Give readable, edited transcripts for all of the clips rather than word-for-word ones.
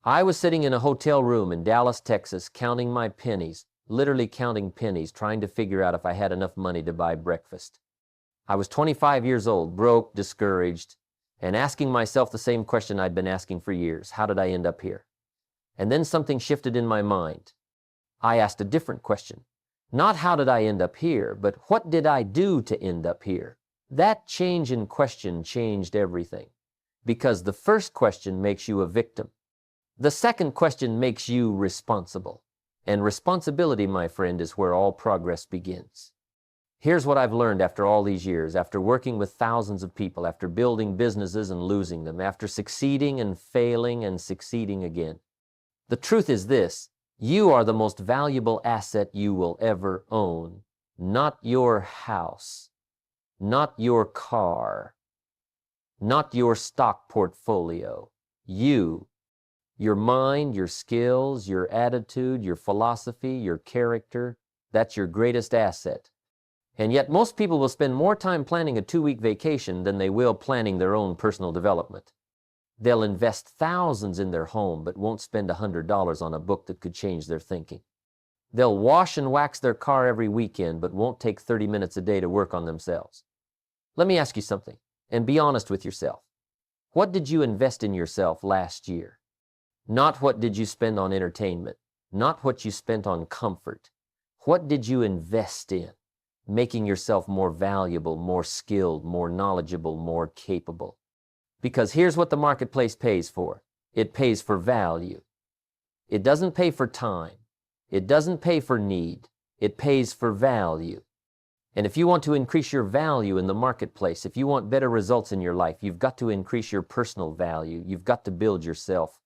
I was sitting in a hotel room in Dallas, Texas, counting my pennies, literally counting pennies, trying to figure out if I had enough money to buy breakfast. I was 25 years old, broke, discouraged, and asking myself the same question I'd been asking for years. How did I end up here? And then something shifted in my mind. I asked a different question. Not how did I end up here, but what did I do to end up here? That change in question changed everything. Because the first question makes you a victim. The second question makes you responsible. And responsibility, my friend, is where all progress begins. Here's what I've learned after all these years, after working with thousands of people, after building businesses and losing them, after succeeding and failing and succeeding again. The truth is this: you are the most valuable asset you will ever own. Not your house, not your car, not your stock portfolio. You, your mind, your skills, your attitude, your philosophy, your character, that's your greatest asset. And yet most people will spend more time planning a 2-week vacation than they will planning their own personal development. They'll invest thousands in their home but won't spend $100 on a book that could change their thinking. They'll wash and wax their car every weekend but won't take 30 minutes a day to work on themselves. Let me ask you something, and be honest with yourself. What did you invest in yourself last year? Not what did you spend on entertainment, not what you spent on comfort. What did you invest in? Making yourself more valuable, more skilled, more knowledgeable, more capable. Because here's what the marketplace pays for. It pays for value. It doesn't pay for time. It doesn't pay for need. It pays for value. And if you want to increase your value in the marketplace, if you want better results in your life, you've got to increase your personal value. You've got to build yourself.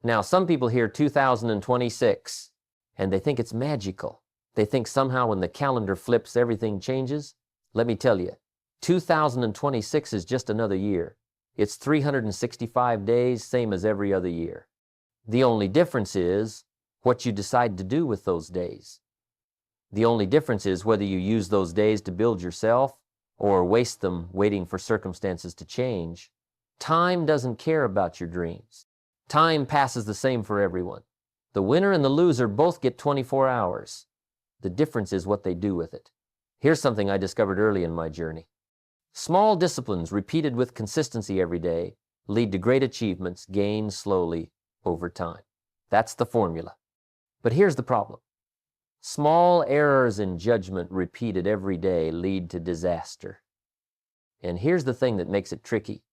Now, some people hear 2026 and they think it's magical. They think somehow when the calendar flips, everything changes. Let me tell you, 2026 is just another year. It's 365 days, same as every other year. The only difference is what you decide to do with those days. The only difference is whether you use those days to build yourself or waste them waiting for circumstances to change. Time doesn't care about your dreams. Time passes the same for everyone. The winner and the loser both get 24 hours. The difference is what they do with it. Here's something I discovered early in my journey. Small disciplines repeated with consistency every day lead to great achievements gained slowly over time. That's the formula. But here's the problem. Small errors in judgment repeated every day lead to disaster. And here's the thing that makes it tricky.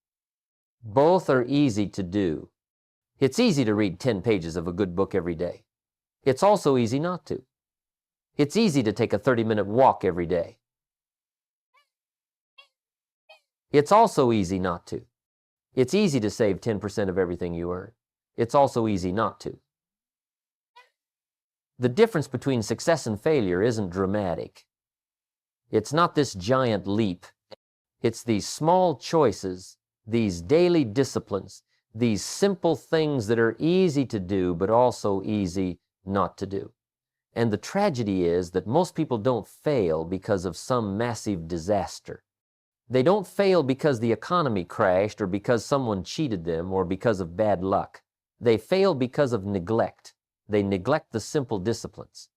Both are easy to do. It's easy to read 10 pages of a good book every day. It's also easy not to. It's easy to take a 30-minute walk every day. It's also easy not to. It's easy to save 10% of everything you earn. It's also easy not to. The difference between success and failure isn't dramatic. It's not this giant leap. It's these small choices, these daily disciplines, these simple things that are easy to do but also easy not to do. And the tragedy is that most people don't fail because of some massive disaster. They don't fail because the economy crashed or because someone cheated them or because of bad luck. They fail because of neglect. They neglect the simple disciplines.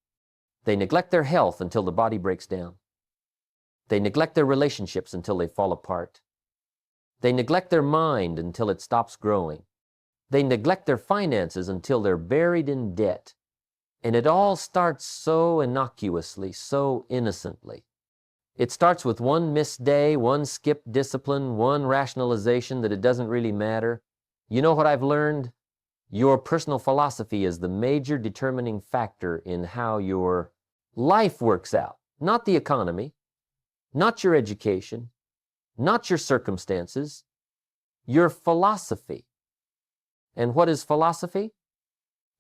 They neglect their health until the body breaks down. They neglect their relationships until they fall apart. They neglect their mind until it stops growing. They neglect their finances until they're buried in debt. And it all starts so innocuously, so innocently. It starts with one missed day, one skipped discipline, one rationalization that it doesn't really matter. You know what I've learned? Your personal philosophy is the major determining factor in how your life works out. Not the economy, not your education, not your circumstances, your philosophy. And what is philosophy?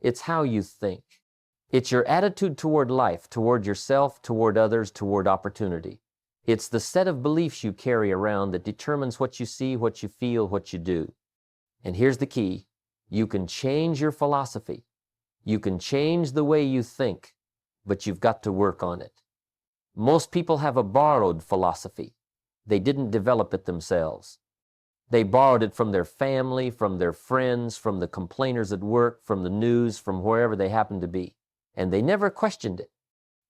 It's how you think. It's your attitude toward life, toward yourself, toward others, toward opportunity. It's the set of beliefs you carry around that determines what you see, what you feel, what you do. And here's the key. You can change your philosophy. You can change the way you think, but you've got to work on it. Most people have a borrowed philosophy. They didn't develop it themselves. They borrowed it from their family, from their friends, from the complainers at work, from the news, from wherever they happened to be. And they never questioned it.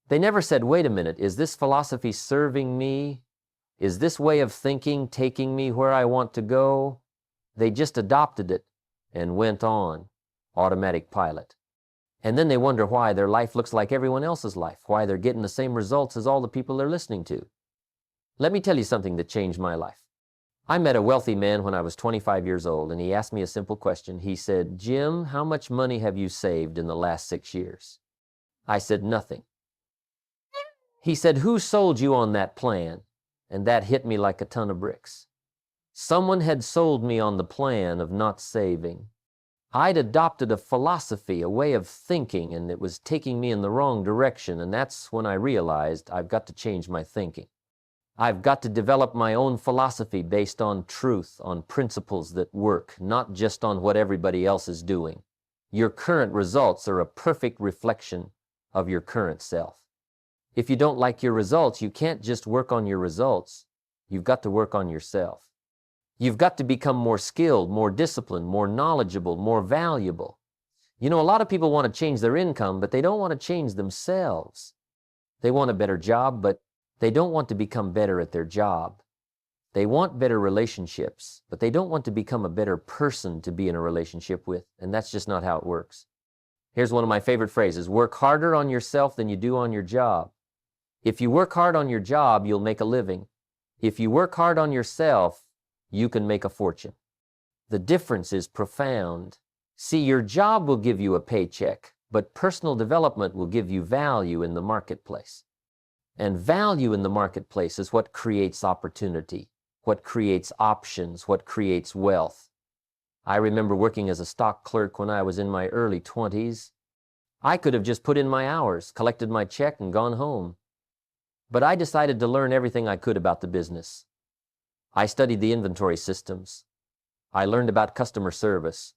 They never said, wait a minute, is this philosophy serving me? Is this way of thinking taking me where I want to go? They just adopted it and went on, automatic pilot. And then they wonder why their life looks like everyone else's life, why they're getting the same results as all the people they're listening to. Let me tell you something that changed my life. I met a wealthy man when I was 25 years old, and he asked me a simple question. He said, Jim, how much money have you saved in the last 6 years? I said, nothing. He said, who sold you on that plan? And that hit me like a ton of bricks. Someone had sold me on the plan of not saving. I'd adopted a philosophy, a way of thinking, and it was taking me in the wrong direction, and that's when I realized I've got to change my thinking. I've got to develop my own philosophy based on truth, on principles that work, not just on what everybody else is doing. Your current results are a perfect reflection of your current self. If you don't like your results, you can't just work on your results. You've got to work on yourself. You've got to become more skilled, more disciplined, more knowledgeable, more valuable. You know, a lot of people want to change their income, but they don't want to change themselves. They want a better job, but they don't want to become better at their job. They want better relationships, but they don't want to become a better person to be in a relationship with, and that's just not how it works. Here's one of my favorite phrases: work harder on yourself than you do on your job. If you work hard on your job, you'll make a living. If you work hard on yourself, you can make a fortune. The difference is profound. See, your job will give you a paycheck, but personal development will give you value in the marketplace. And value in the marketplace is what creates opportunity, what creates options, what creates wealth. I remember working as a stock clerk when I was in my early 20s. I could have just put in my hours, collected my check, and gone home. But I decided to learn everything I could about the business. I studied the inventory systems. I learned about customer service.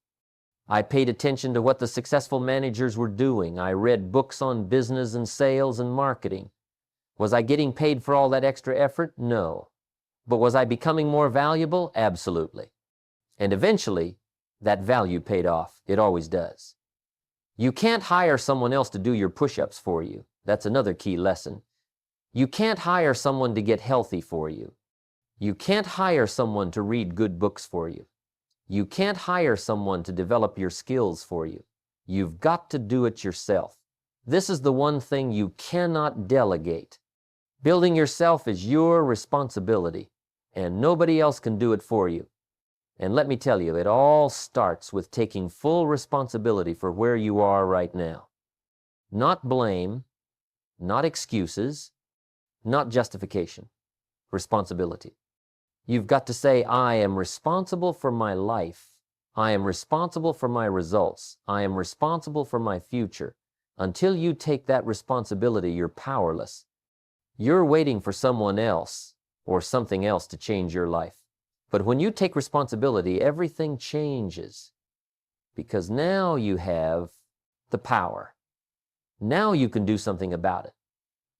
I paid attention to what the successful managers were doing. I read books on business and sales and marketing. Was I getting paid for all that extra effort? No. But was I becoming more valuable? Absolutely. And eventually, that value paid off. It always does. You can't hire someone else to do your push-ups for you. That's another key lesson. You can't hire someone to get healthy for you. You can't hire someone to read good books for you. You can't hire someone to develop your skills for you. You've got to do it yourself. This is the one thing you cannot delegate. Building yourself is your responsibility, and nobody else can do it for you. And let me tell you, it all starts with taking full responsibility for where you are right now. Not blame, not excuses, not justification. Responsibility. You've got to say, I am responsible for my life. I am responsible for my results. I am responsible for my future. Until you take that responsibility, you're powerless. You're waiting for someone else or something else to change your life. But when you take responsibility, everything changes. Because now you have the power. Now you can do something about it.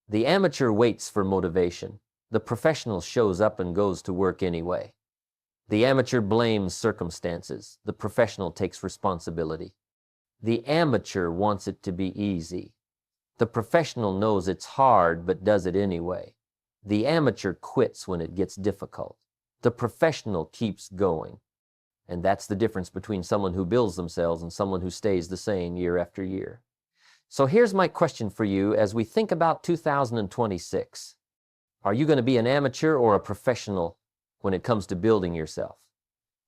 The amateur waits for motivation. The professional shows up and goes to work anyway. The amateur blames circumstances. The professional takes responsibility. The amateur wants it to be easy. The professional knows it's hard but does it anyway. The amateur quits when it gets difficult. The professional keeps going. And that's the difference between someone who builds themselves and someone who stays the same year after year. So here's my question for you as we think about 2026. Are you going to be an amateur or a professional when it comes to building yourself?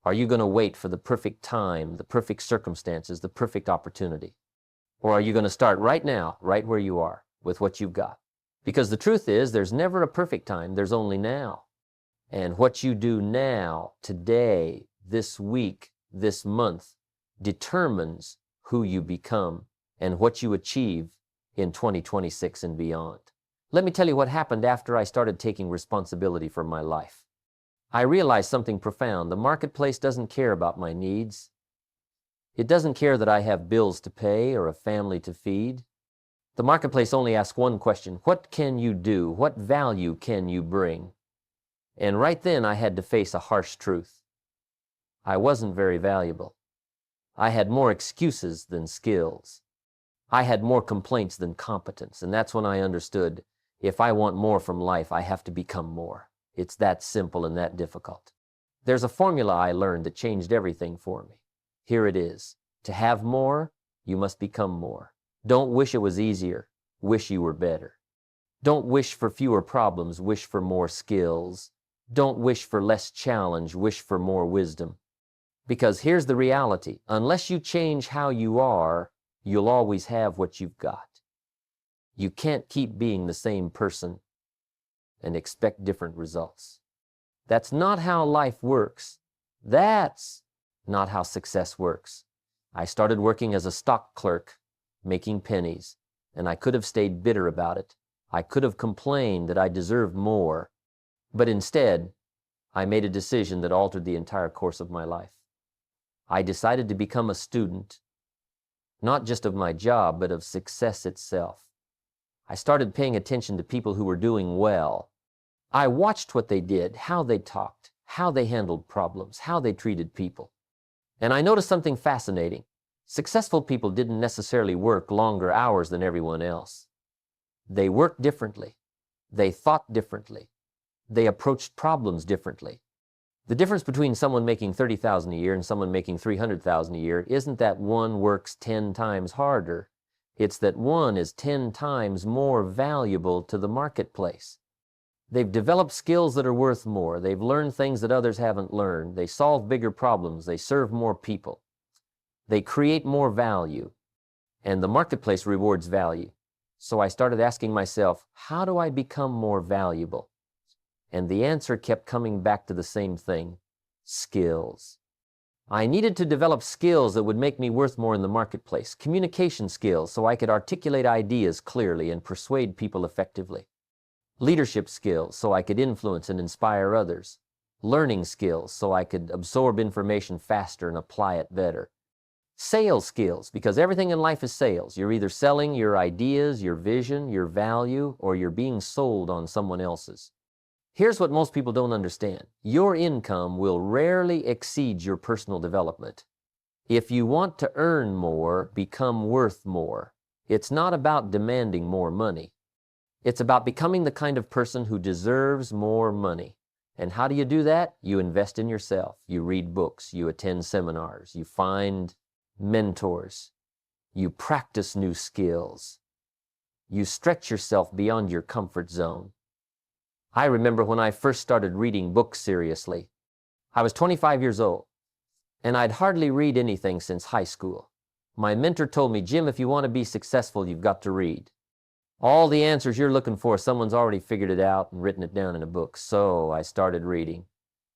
Are you going to wait for the perfect time, the perfect circumstances, the perfect opportunity? Or are you going to start right now, right where you are, with what you've got? Because the truth is, there's never a perfect time, there's only now. And what you do now, today, this week, this month, determines who you become and what you achieve in 2026 and beyond. Let me tell you what happened after I started taking responsibility for my life. I realized something profound. The marketplace doesn't care about my needs. It doesn't care that I have bills to pay or a family to feed. The marketplace only asks one question: what can you do? What value can you bring? And right then I had to face a harsh truth. I wasn't very valuable. I had more excuses than skills. I had more complaints than competence, and that's when I understood if I want more from life, I have to become more. It's that simple and that difficult. There's a formula I learned that changed everything for me. Here it is. To have more, you must become more. Don't wish it was easier. Wish you were better. Don't wish for fewer problems. Wish for more skills. Don't wish for less challenge. Wish for more wisdom. Because here's the reality. Unless you change how you are, you'll always have what you've got. You can't keep being the same person and expect different results. That's not how life works. That's not how success works. I started working as a stock clerk, making pennies, and I could have stayed bitter about it. I could have complained that I deserved more, but instead, I made a decision that altered the entire course of my life. I decided to become a student, not just of my job, but of success itself. I started paying attention to people who were doing well. I watched what they did, how they talked, how they handled problems, how they treated people. And I noticed something fascinating. Successful people didn't necessarily work longer hours than everyone else. They worked differently. They thought differently. They approached problems differently. The difference between someone making $30,000 a year and someone making $300,000 a year isn't that one works 10 times harder. It's that one is 10 times more valuable to the marketplace. They've developed skills that are worth more. They've learned things that others haven't learned. They solve bigger problems. They serve more people. They create more value. And the marketplace rewards value. So I started asking myself, how do I become more valuable? And the answer kept coming back to the same thing: skills. I needed to develop skills that would make me worth more in the marketplace. Communication skills, so I could articulate ideas clearly and persuade people effectively. Leadership skills, so I could influence and inspire others. Learning skills, so I could absorb information faster and apply it better. Sales skills, because everything in life is sales. You're either selling your ideas, your vision, your value, or you're being sold on someone else's. Here's what most people don't understand. Your income will rarely exceed your personal development. If you want to earn more, become worth more. It's not about demanding more money. It's about becoming the kind of person who deserves more money. And how do you do that? You invest in yourself. You read books. You attend seminars. You find mentors. You practice new skills. You stretch yourself beyond your comfort zone. I remember when I first started reading books seriously. I was 25 years old, and I'd hardly read anything since high school. My mentor told me, Jim, if you want to be successful, you've got to read. All the answers you're looking for, someone's already figured it out and written it down in a book. So I started reading.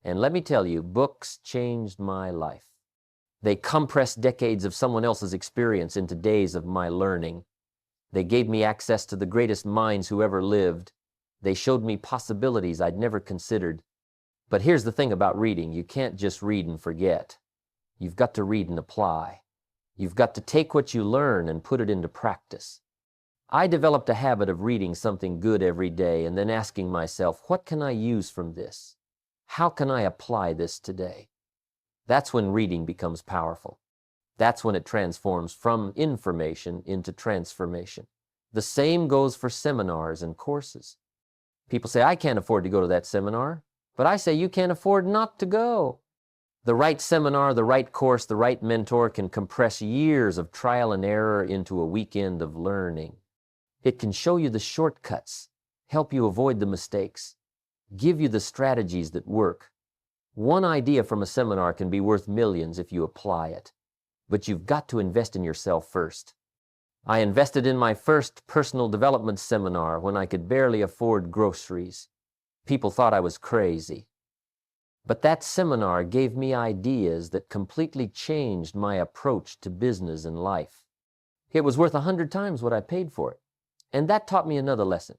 And let me tell you, books changed my life. They compressed decades of someone else's experience into days of my learning. They gave me access to the greatest minds who ever lived. They showed me possibilities I'd never considered. But here's the thing about reading. You can't just read and forget. You've got to read and apply. You've got to take what you learn and put it into practice. I developed a habit of reading something good every day and then asking myself, what can I use from this? How can I apply this today? That's when reading becomes powerful. That's when it transforms from information into transformation. The same goes for seminars and courses. People say, I can't afford to go to that seminar. But I say, you can't afford not to go. The right seminar, the right course, the right mentor can compress years of trial and error into a weekend of learning. It can show you the shortcuts, help you avoid the mistakes, give you the strategies that work. One idea from a seminar can be worth millions if you apply it. But you've got to invest in yourself first. I invested in my first personal development seminar when I could barely afford groceries. People thought I was crazy. But that seminar gave me ideas that completely changed my approach to business and life. It was worth 100 times what I paid for it. And that taught me another lesson.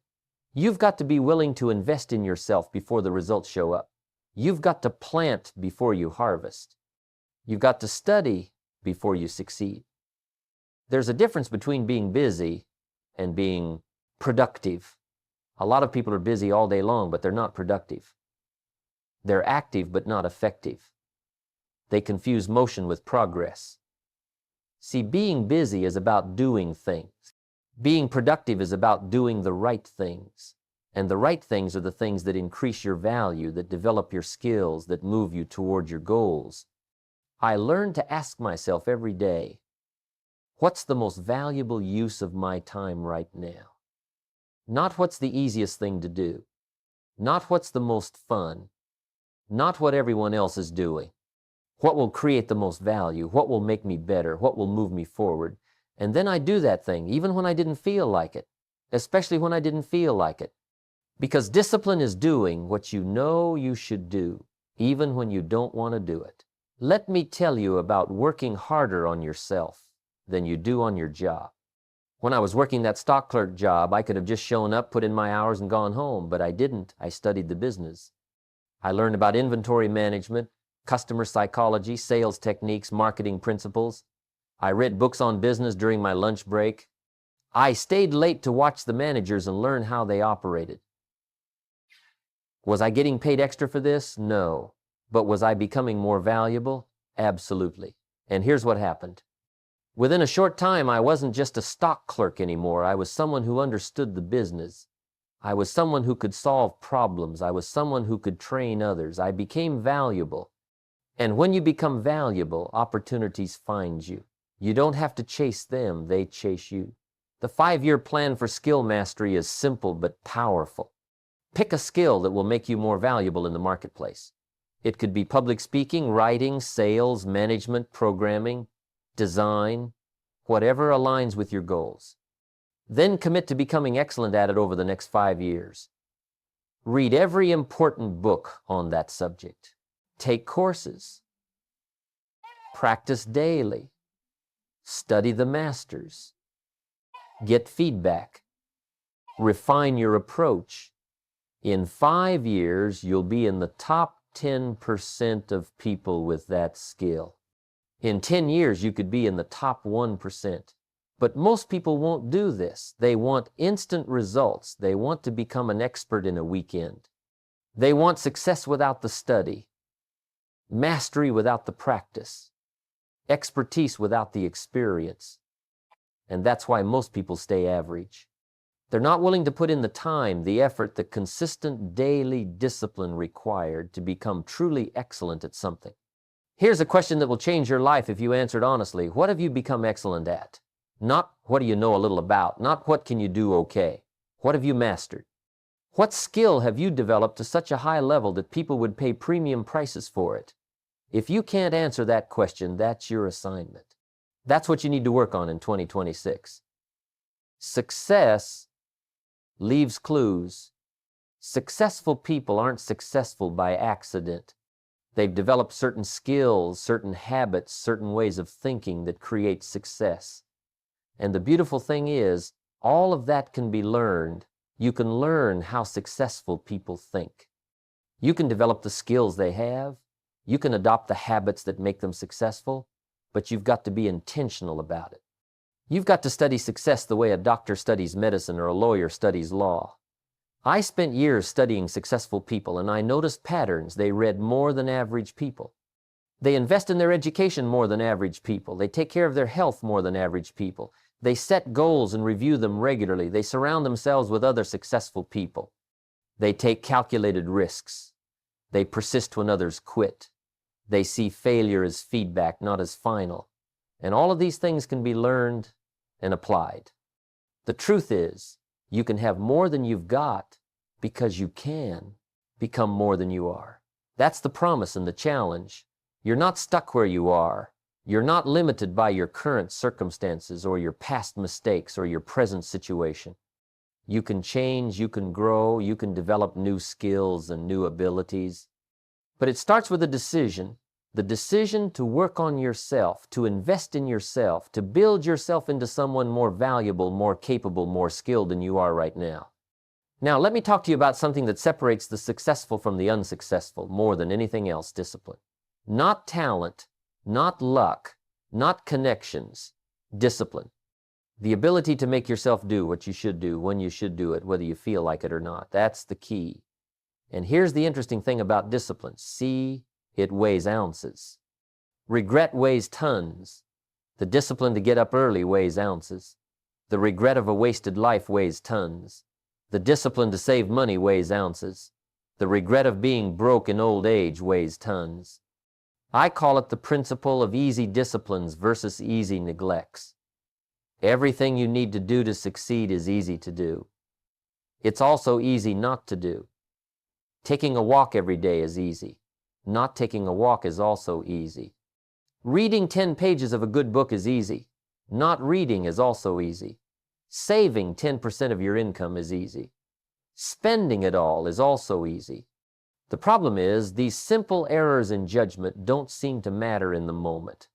You've got to be willing to invest in yourself before the results show up. You've got to plant before you harvest. You've got to study before you succeed. There's a difference between being busy and being productive. A lot of people are busy all day long, but they're not productive. They're active, but not effective. They confuse motion with progress. See, being busy is about doing things. Being productive is about doing the right things. And the right things are the things that increase your value, that develop your skills, that move you toward your goals. I learn to ask myself every day, what's the most valuable use of my time right now? Not what's the easiest thing to do. Not what's the most fun. Not what everyone else is doing. What will create the most value? What will make me better? What will move me forward? And then I do that thing, even when I didn't feel like it, especially when I didn't feel like it. Because discipline is doing what you know you should do, even when you don't want to do it. Let me tell you about working harder on yourself than you do on your job. When I was working that stock clerk job, I could have just shown up, put in my hours, and gone home, but I didn't. I studied the business. I learned about inventory management, customer psychology, sales techniques, marketing principles. I read books on business during my lunch break. I stayed late to watch the managers and learn how they operated. Was I getting paid extra for this? No. But was I becoming more valuable? Absolutely. And here's what happened. Within a short time, I wasn't just a stock clerk anymore. I was someone who understood the business. I was someone who could solve problems. I was someone who could train others. I became valuable. And when you become valuable, opportunities find you. You don't have to chase them, they chase you. The 5-year plan for skill mastery is simple but powerful. Pick a skill that will make you more valuable in the marketplace. It could be public speaking, writing, sales, management, programming, design, whatever aligns with your goals. Then commit to becoming excellent at it over the next 5 years. Read every important book on that subject. Take courses. Practice daily. Study the masters. Get feedback. Refine your approach. In 5 years, you'll be in the top 10% of people with that skill. In 10 years, you could be in the top 1%. But most people won't do this. They want instant results. They want to become an expert in a weekend. They want success without the study, mastery without the practice, expertise without the experience. And that's why most people stay average. They're not willing to put in the time, the effort, the consistent daily discipline required to become truly excellent at something. Here's a question that will change your life if you answer it honestly. What have you become excellent at? Not what do you know a little about, not what can you do okay. What have you mastered? What skill have you developed to such a high level that people would pay premium prices for it? If you can't answer that question, that's your assignment. That's what you need to work on in 2026. Success leaves clues. Successful people aren't successful by accident. They've developed certain skills, certain habits, certain ways of thinking that create success. And the beautiful thing is, all of that can be learned. You can learn how successful people think. You can develop the skills they have. You can adopt the habits that make them successful, but you've got to be intentional about it. You've got to study success the way a doctor studies medicine or a lawyer studies law. I spent years studying successful people, and I noticed patterns. They read more than average people. They invest in their education more than average people. They take care of their health more than average people. They set goals and review them regularly. They surround themselves with other successful people. They take calculated risks. They persist when others quit. They see failure as feedback, not as final. And all of these things can be learned and applied. The truth is, you can have more than you've got because you can become more than you are. That's the promise and the challenge. You're not stuck where you are. You're not limited by your current circumstances or your past mistakes or your present situation. You can change, you can grow, you can develop new skills and new abilities. But it starts with a decision. The decision to work on yourself, to invest in yourself, to build yourself into someone more valuable, more capable, more skilled than you are right now. Now, let me talk to you about something that separates the successful from the unsuccessful more than anything else: discipline. Not talent, not luck, not connections, discipline. The ability to make yourself do what you should do, when you should do it, whether you feel like it or not. That's the key. And here's the interesting thing about discipline. See, it weighs ounces. Regret weighs tons. The discipline to get up early weighs ounces. The regret of a wasted life weighs tons. The discipline to save money weighs ounces. The regret of being broke in old age weighs tons. I call it the principle of easy disciplines versus easy neglects. Everything you need to do to succeed is easy to do. It's also easy not to do. Taking a walk every day is easy. Not taking a walk is also easy. Reading 10 pages of a good book is easy. Not reading is also easy. Saving 10% of your income is easy. Spending it all is also easy. The problem is, these simple errors in judgment don't seem to matter in the moment.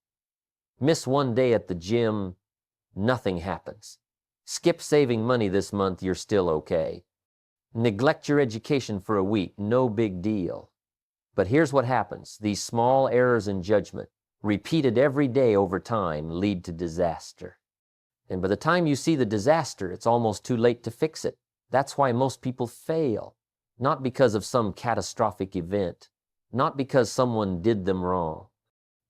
Miss one day at the gym, nothing happens. Skip saving money this month, you're still okay. Neglect your education for a week, no big deal. But here's what happens. These small errors in judgment, repeated every day over time, lead to disaster. And by the time you see the disaster, it's almost too late to fix it. That's why most people fail. Not because of some catastrophic event. Not because someone did them wrong.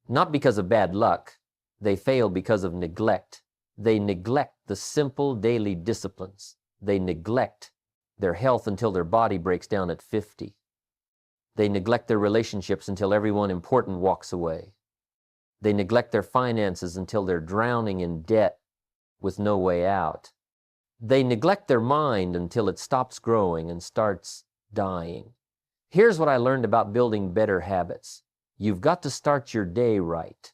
Not because of bad luck. They fail because of neglect. They neglect the simple daily disciplines. They neglect their health until their body breaks down at 50. They neglect their relationships until everyone important walks away. They neglect their finances until they're drowning in debt with no way out. They neglect their mind until it stops growing and starts dying. Here's what I learned about building better habits. You've got to start your day right.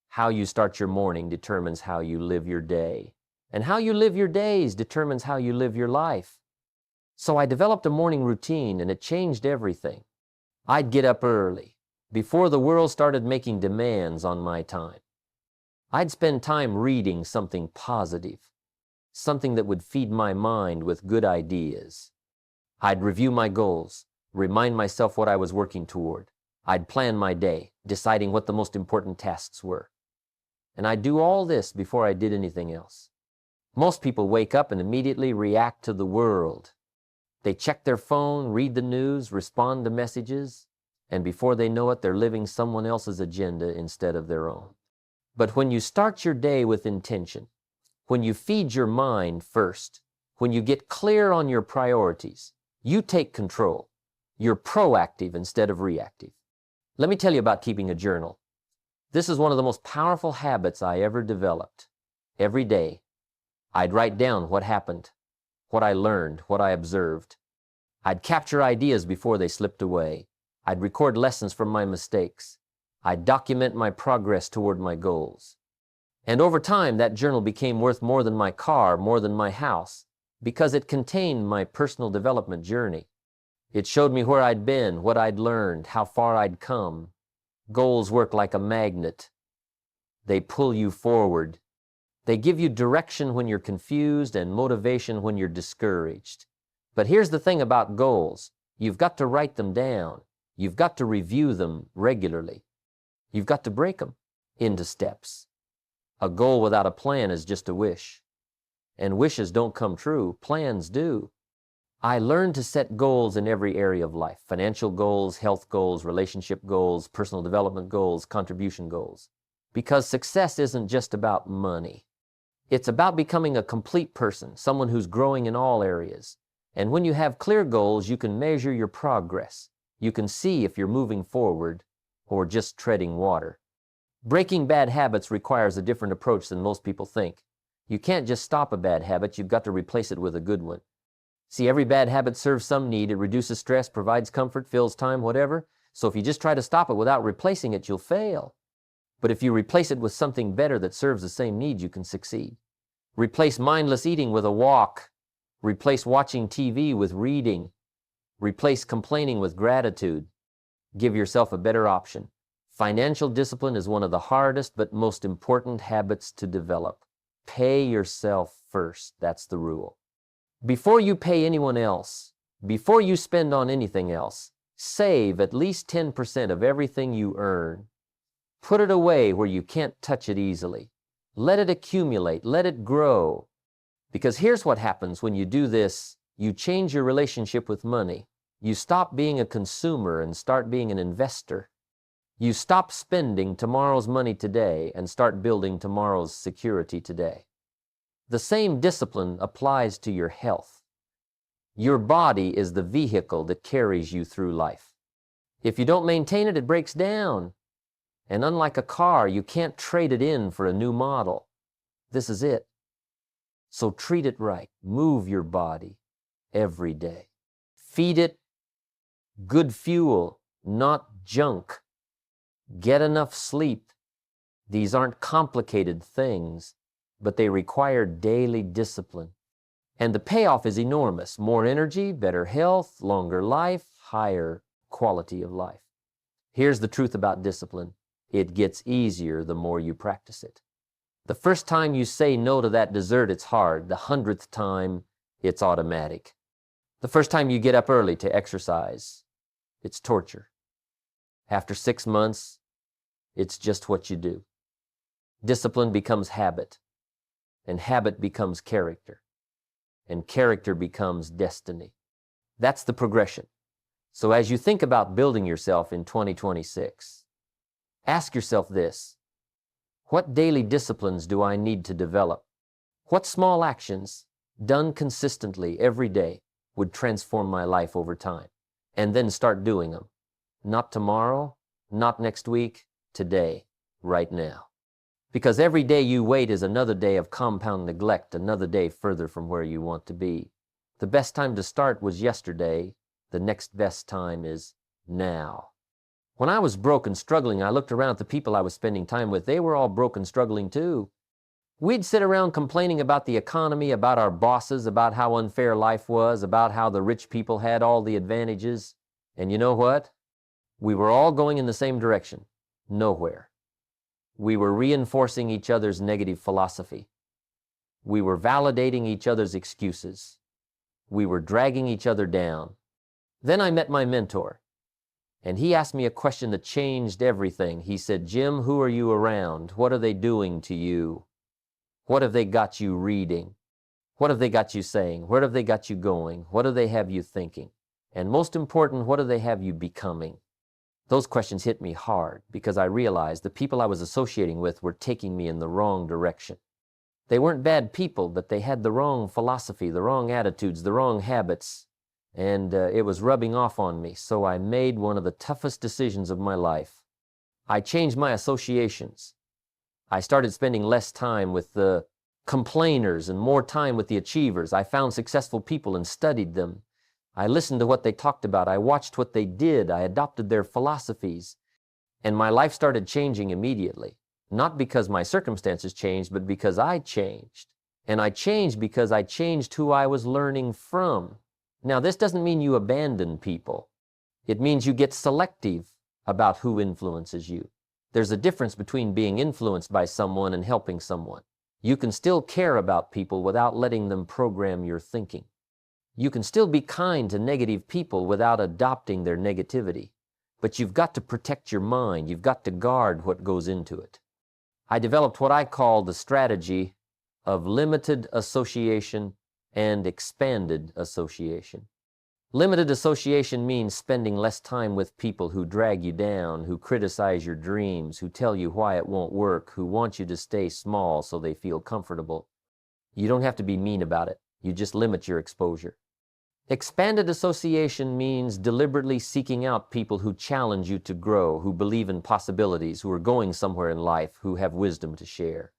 How you start your morning determines how you live your day. And how you live your days determines how you live your life. So I developed a morning routine, and it changed everything. I'd get up early, before the world started making demands on my time. I'd spend time reading something positive, something that would feed my mind with good ideas. I'd review my goals, remind myself what I was working toward. I'd plan my day, deciding what the most important tasks were. And I'd do all this before I did anything else. Most people wake up and immediately react to the world. They check their phone, read the news, respond to messages, and before they know it, they're living someone else's agenda instead of their own. But when you start your day with intention, when you feed your mind first, when you get clear on your priorities, you take control. You're proactive instead of reactive. Let me tell you about keeping a journal. This is one of the most powerful habits I ever developed. Every day, I'd write down what happened, what I learned, what I observed. I'd capture ideas before they slipped away. I'd record lessons from my mistakes. I'd document my progress toward my goals. And over time, that journal became worth more than my car, more than my house, because it contained my personal development journey. It showed me where I'd been, what I'd learned, how far I'd come. Goals work like a magnet. They pull you forward. They give you direction when you're confused and motivation when you're discouraged. But here's the thing about goals. You've got to write them down. You've got to review them regularly. You've got to break them into steps. A goal without a plan is just a wish. And wishes don't come true. Plans do. I learned to set goals in every area of life. Financial goals, health goals, relationship goals, personal development goals, contribution goals. Because success isn't just about money. It's about becoming a complete person, someone who's growing in all areas. And when you have clear goals, you can measure your progress. You can see if you're moving forward or just treading water. Breaking bad habits requires a different approach than most people think. You can't just stop a bad habit, you've got to replace it with a good one. See, every bad habit serves some need. It reduces stress, provides comfort, fills time, whatever. So if you just try to stop it without replacing it, you'll fail. But if you replace it with something better that serves the same need, you can succeed. Replace mindless eating with a walk. Replace watching TV with reading. Replace complaining with gratitude. Give yourself a better option. Financial discipline is one of the hardest but most important habits to develop. Pay yourself first. That's the rule. Before you pay anyone else, before you spend on anything else, save at least 10% of everything you earn. Put it away where you can't touch it easily. Let it accumulate. Let it grow. Because here's what happens when you do this. You change your relationship with money. You stop being a consumer and start being an investor. You stop spending tomorrow's money today and start building tomorrow's security today. The same discipline applies to your health. Your body is the vehicle that carries you through life. If you don't maintain it, it breaks down. And unlike a car, you can't trade it in for a new model. This is it. So treat it right. Move your body every day. Feed it good fuel, not junk. Get enough sleep. These aren't complicated things, but they require daily discipline. And the payoff is enormous. More energy, better health, longer life, higher quality of life. Here's the truth about discipline. It gets easier the more you practice it. The first time you say no to that dessert, it's hard. The 100th time, it's automatic. The first time you get up early to exercise, it's torture. After 6 months, it's just what you do. Discipline becomes habit, and habit becomes character, and character becomes destiny. That's the progression. So as you think about building yourself in 2026, ask yourself this: what daily disciplines do I need to develop? What small actions, done consistently every day, would transform my life over time? And then start doing them. Not tomorrow, not next week, today, right now. Because every day you wait is another day of compound neglect, another day further from where you want to be. The best time to start was yesterday. The next best time is now. When I was broke and struggling, I looked around at the people I was spending time with. They were all broke and struggling too. We'd sit around complaining about the economy, about our bosses, about how unfair life was, about how the rich people had all the advantages. And you know what? We were all going in the same direction. Nowhere. We were reinforcing each other's negative philosophy. We were validating each other's excuses. We were dragging each other down. Then I met my mentor, and he asked me a question that changed everything. He said, "Jim, who are you around? What are they doing to you? What have they got you reading? What have they got you saying? Where have they got you going? What do they have you thinking? And most important, what do they have you becoming?" Those questions hit me hard because I realized the people I was associating with were taking me in the wrong direction. They weren't bad people, but they had the wrong philosophy, the wrong attitudes, the wrong habits, and it was rubbing off on me. So I made one of the toughest decisions of my life. I changed my associations. I started spending less time with the complainers and more time with the achievers. I found successful people and studied them. I listened to what they talked about. I watched what they did. I adopted their philosophies. And my life started changing immediately. Not because my circumstances changed, but because I changed. And I changed because I changed who I was learning from. Now, this doesn't mean you abandon people. It means you get selective about who influences you. There's a difference between being influenced by someone and helping someone. You can still care about people without letting them program your thinking. You can still be kind to negative people without adopting their negativity. But you've got to protect your mind. You've got to guard what goes into it. I developed what I call the strategy of limited association and expanded association. Limited association means spending less time with people who drag you down, who criticize your dreams, who tell you why it won't work, who want you to stay small so they feel comfortable. You don't have to be mean about it. You just limit your exposure. Expanded association means deliberately seeking out people who challenge you to grow, who believe in possibilities, who are going somewhere in life, who have wisdom to share.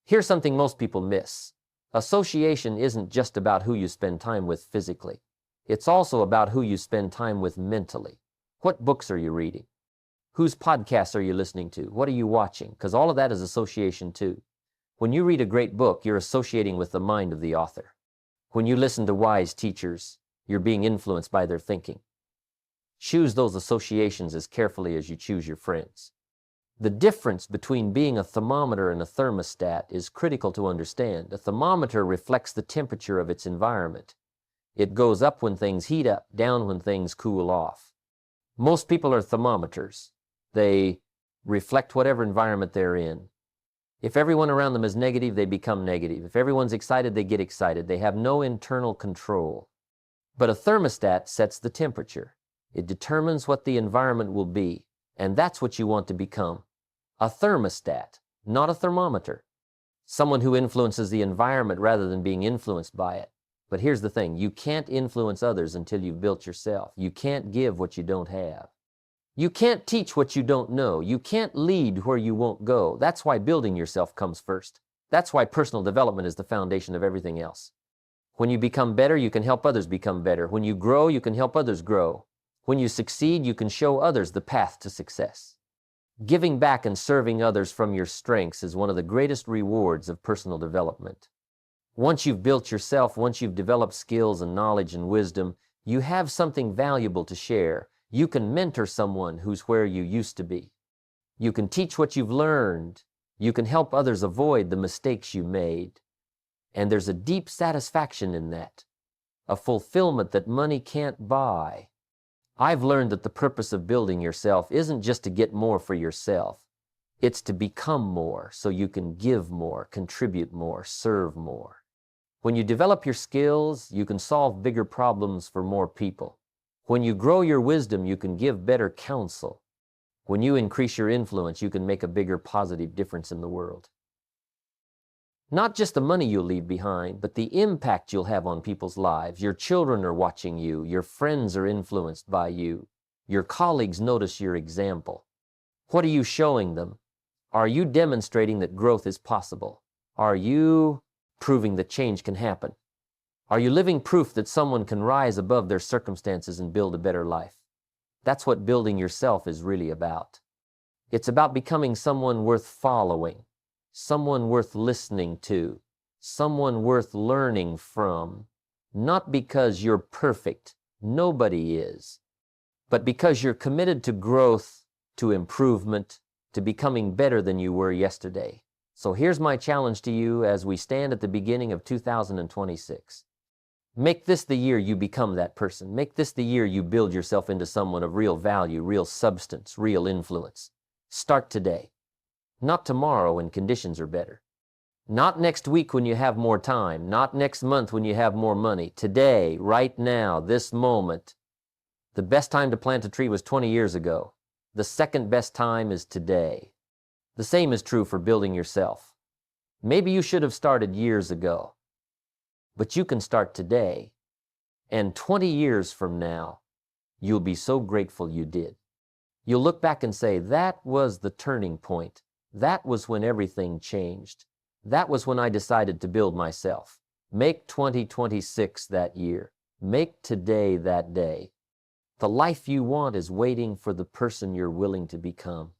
Here's something most people miss. Association isn't just about who you spend time with physically. It's also about who you spend time with mentally. What books are you reading? Whose podcasts are you listening to? What are you watching? Because all of that is association too. When you read a great book, you're associating with the mind of the author. When you listen to wise teachers, you're being influenced by their thinking. Choose those associations as carefully as you choose your friends. The difference between being a thermometer and a thermostat is critical to understand. A thermometer reflects the temperature of its environment. It goes up when things heat up, down when things cool off. Most people are thermometers. They reflect whatever environment they're in. If everyone around them is negative, they become negative. If everyone's excited, they get excited. They have no internal control. But a thermostat sets the temperature. It determines what the environment will be. And that's what you want to become. A thermostat, not a thermometer. Someone who influences the environment rather than being influenced by it. But here's the thing, you can't influence others until you've built yourself. You can't give what you don't have. You can't teach what you don't know. You can't lead where you won't go. That's why building yourself comes first. That's why personal development is the foundation of everything else. When you become better, you can help others become better. When you grow, you can help others grow. When you succeed, you can show others the path to success. Giving back and serving others from your strengths is one of the greatest rewards of personal development. Once you've built yourself, once you've developed skills and knowledge and wisdom, you have something valuable to share. You can mentor someone who's where you used to be. You can teach what you've learned. You can help others avoid the mistakes you made. And there's a deep satisfaction in that, a fulfillment that money can't buy. I've learned that the purpose of building yourself isn't just to get more for yourself. It's to become more so you can give more, contribute more, serve more. When you develop your skills, you can solve bigger problems for more people. When you grow your wisdom, you can give better counsel. When you increase your influence, you can make a bigger positive difference in the world. Not just the money you'll leave behind, but the impact you'll have on people's lives. Your children are watching you. Your friends are influenced by you. Your colleagues notice your example. What are you showing them? Are you demonstrating that growth is possible? Are you proving that change can happen? Are you living proof that someone can rise above their circumstances and build a better life? That's what building yourself is really about. It's about becoming someone worth following, someone worth listening to, someone worth learning from, not because you're perfect, nobody is, but because you're committed to growth, to improvement, to becoming better than you were yesterday. So here's my challenge to you as we stand at the beginning of 2026. Make this the year you become that person. Make this the year you build yourself into someone of real value, real substance, real influence. Start today. Not tomorrow when conditions are better. Not next week when you have more time. Not next month when you have more money. Today, right now, this moment. The best time to plant a tree was 20 years ago. The second best time is today. The same is true for building yourself. Maybe you should have started years ago. But you can start today, and 20 years from now, you'll be so grateful you did. You'll look back and say, that was the turning point. That was when everything changed. That was when I decided to build myself. Make 2026 that year. Make today that day. The life you want is waiting for the person you're willing to become.